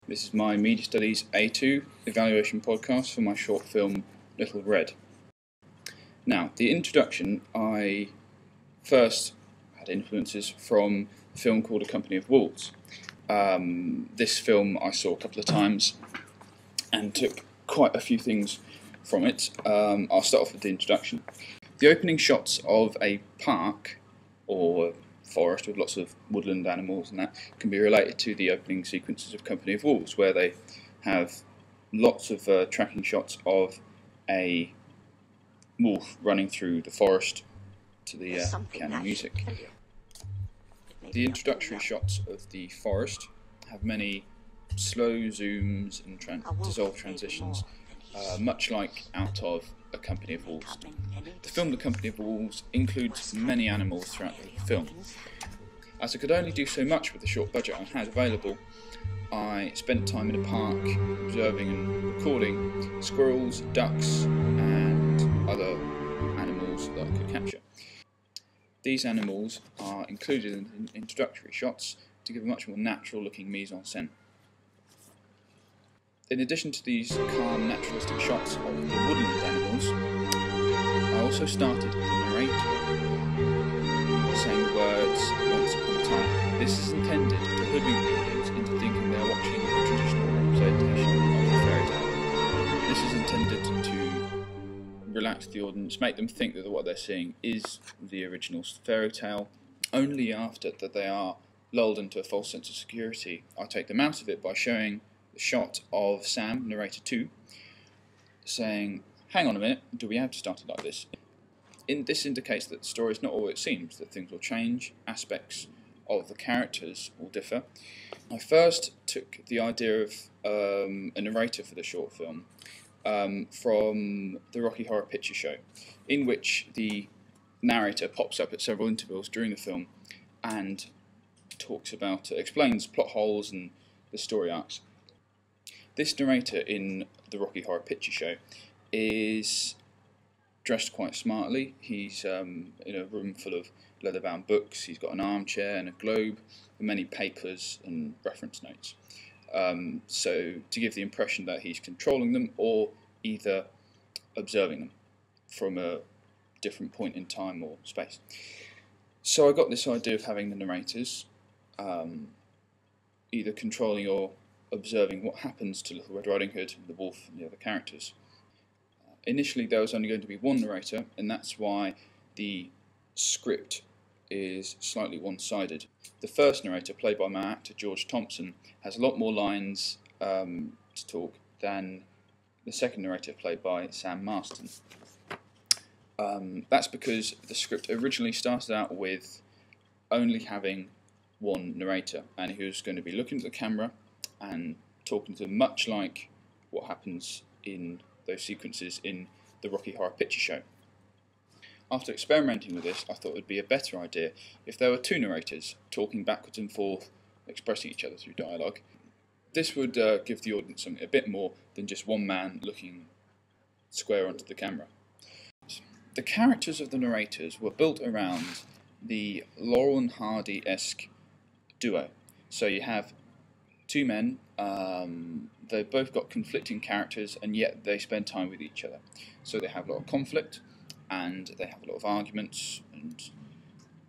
This is my Media Studies A2 evaluation podcast for my short film Little Red. Now, the introduction, I first had influences from a film called A Company of Wolves. This film I saw a couple of times and took quite a few things from it. I'll start off with the introduction. The opening shots of a park or forest with lots of woodland animals and that can be related to the opening sequences of Company of Wolves, where they have lots of tracking shots of a wolf running through the forest to the piano music. The introductory shots of the forest have many slow zooms and dissolve transitions, much like out of A Company of Wolves. The film The Company of Wolves includes many animals throughout the film. As I could only do so much with the short budget I had available, I spent time in a park observing and recording squirrels, ducks and other animals that I could capture. These animals are included in the introductory shots to give a much more natural looking mise-en-scène. In addition to these calm, naturalistic shots of the woodland animals, I also started to narrate, saying the words "once upon a time." This is intended to hoodwink the audience into thinking they are watching a traditional representation of a fairy tale. This is intended to relax the audience, make them think that what they're seeing is the original fairy tale. Only after that they are lulled into a false sense of security, I take them out of it by showing the shot of Sam, narrator 2, saying, "Hang on a minute, do we have to start it like this?" This indicates that the story is not all it seems, that things will change, aspects of the characters will differ. I first took the idea of a narrator for the short film from the Rocky Horror Picture Show, in which the narrator pops up at several intervals during the film and explains plot holes and the story arcs. This narrator in the Rocky Horror Picture Show is dressed quite smartly. He's in a room full of leather-bound books. He's got an armchair and a globe with many papers and reference notes. So to give the impression that he's controlling them or either observing them from a different point in time or space. So I got this idea of having the narrators either controlling or observing what happens to Little Red Riding Hood, the wolf and the other characters. Initially there was only going to be one narrator, and that's why the script is slightly one-sided. The first narrator, played by my actor George Thompson, has a lot more lines to talk than the second narrator, played by Sam Marston. That's because the script originally started out with only having one narrator, and he was going to be looking at the camera and talking to them, much like what happens in those sequences in the Rocky Horror Picture Show. After experimenting with this, I thought it would be a better idea if there were two narrators talking backwards and forth, expressing each other through dialogue. This would give the audience something a bit more than just one man looking square onto the camera. The characters of the narrators were built around the Laurel and Hardy-esque duo. So you have two men, they've both got conflicting characters and yet they spend time with each other. So they have a lot of conflict and they have a lot of arguments and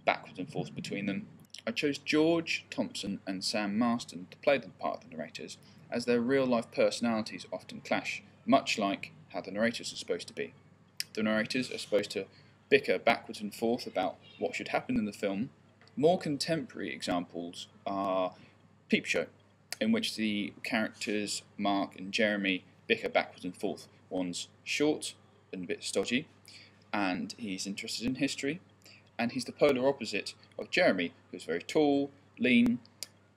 backwards and forth between them. I chose George Thompson and Sam Marston to play the part of the narrators, as their real life personalities often clash, much like how the narrators are supposed to be. The narrators are supposed to bicker backwards and forth about what should happen in the film. More contemporary examples are Peep Show, in which the characters Mark and Jeremy bicker backwards and forth. One's short and a bit stodgy, and he's interested in history, and he's the polar opposite of Jeremy, who's very tall, lean,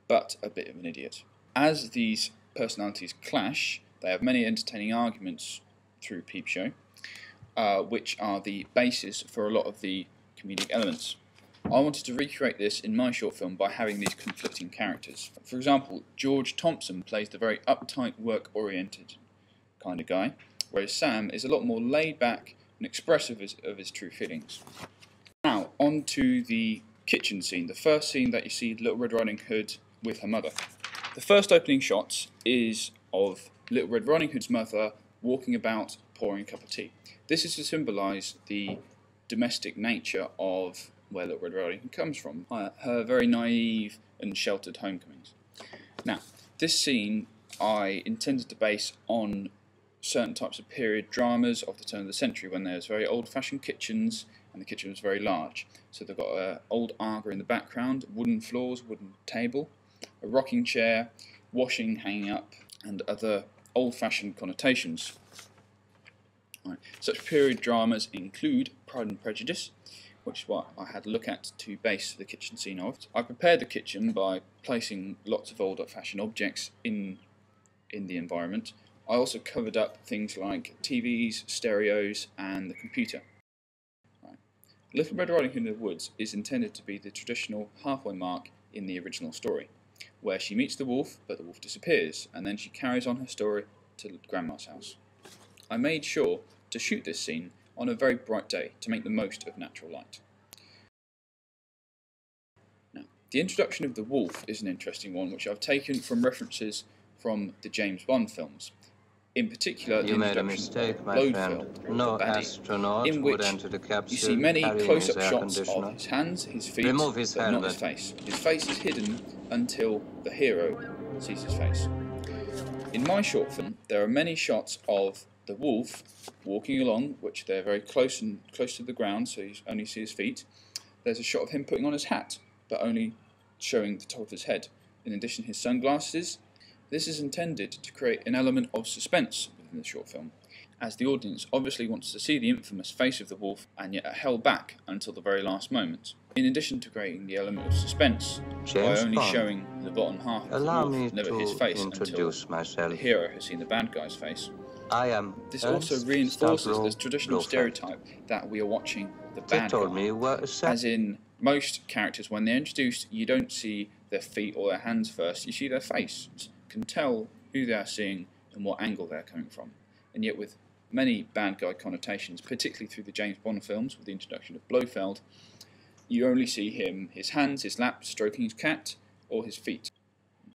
but a bit of an idiot. As these personalities clash, they have many entertaining arguments through Peep Show, which are the basis for a lot of the comedic elements. I wanted to recreate this in my short film by having these conflicting characters. For example, George Thompson plays the very uptight, work-oriented kind of guy, whereas Sam is a lot more laid back and expressive of his true feelings. Now, on to the kitchen scene, the first scene that you see Little Red Riding Hood with her mother. The first opening shot is of Little Red Riding Hood's mother walking about pouring a cup of tea. This is to symbolise the domestic nature of where Little Red Riding Hood comes from, her very naive and sheltered homecomings. Now, this scene I intended to base on certain types of period dramas of the turn of the century when there was very old-fashioned kitchens and the kitchen was very large. So they've got an old Aga in the background, wooden floors, wooden table, a rocking chair, washing hanging up, and other old-fashioned connotations. Right. Such period dramas include Pride and Prejudice, which is what I had a look at to base the kitchen scene of. I prepared the kitchen by placing lots of old-fashioned objects in the environment. I also covered up things like TVs, stereos, and the computer. Right. Little Red Riding Hood in the Woods is intended to be the traditional halfway mark in the original story, where she meets the wolf, but the wolf disappears, and then she carries on her story to Grandma's house. I made sure to shoot this scene on a very bright day to make the most of natural light. Now, the introduction of the wolf is an interesting one, which I've taken from references from the James Bond films. In particular, the introduction of Blofeld, No the baddie, astronaut in would which enter the capsule you see many close-up his shots of his hands, his feet, Remove his but not helmet. his face. His face is hidden until the hero sees his face. In my short film, there are many shots of the wolf walking along, which they're very close to the ground, so you only see his feet. There's a shot of him putting on his hat, but only showing the top of his head. In addition, his sunglasses. This is intended to create an element of suspense within the short film, as the audience obviously wants to see the infamous face of the wolf and yet are held back until the very last moment. In addition to creating the element of suspense by only showing the bottom half of the wolf, never his face, until the hero has seen the bad guy's face. This also reinforces this traditional stereotype that we are watching the bad guy. As in most characters, when they're introduced, you don't see their feet or their hands first, you see their face. You can tell who they are seeing and what angle they're coming from. And yet with many bad guy connotations, particularly through the James Bond films with the introduction of Blofeld, you only see him, his hands, his lap, stroking his cat, or his feet.